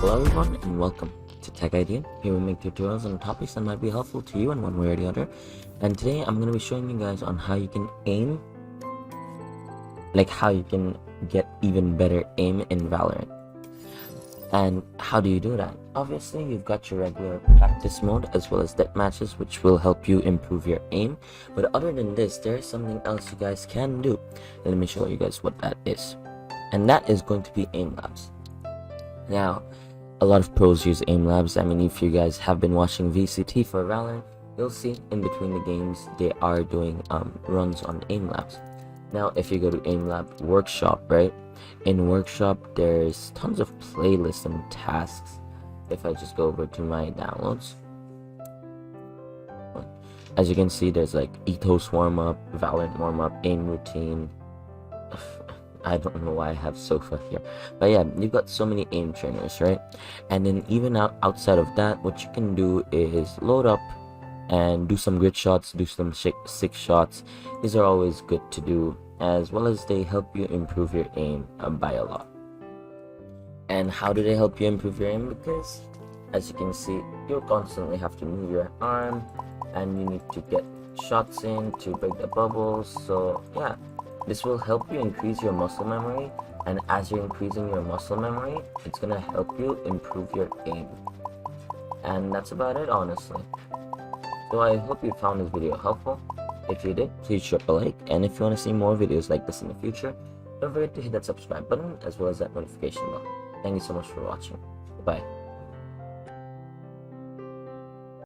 Hello everyone and welcome to Tech Idea. Here we make tutorials on topics that might be helpful to you in one way or the other. And today I'm going to be showing you guys on how you can aim, like how you can get even better aim in Valorant. And how do you do that? Obviously you've got your regular practice mode as well as deathmatches, which will help you improve your aim. But other than this, there is something else you guys can do. Let me show you guys what that is. And that is going to be aim labs. Now, a lot of pros use aim labs. I mean, if you guys have been watching VCT for Valorant, you'll see in between the games they are doing runs on aim labs. Now, if you go to aim lab workshop, right? In workshop, there's tons of playlists and tasks. If I just go over to my downloads, as you can see, there's like ethos warmup, Valorant warmup, aim routine. I don't know why I have sofa here, but yeah, you've got so many aim trainers, right? And then even outside of that, what you can do is load up and do some grid shots, do some six shots. These are always good to do, as well as they help you improve your aim by a lot. And how do they help you improve your aim? Because as you can see, you constantly have to move your arm and you need to get shots in to break the bubbles. So yeah, this will help you increase your muscle memory, and as you're increasing your muscle memory, it's gonna help you improve your aim. And that's about it, honestly. So I hope you found this video helpful. If you did, please drop a like, and if you want to see more videos like this in the future, don't forget to hit that subscribe button as well as that notification bell. Thank you so much for watching. Bye.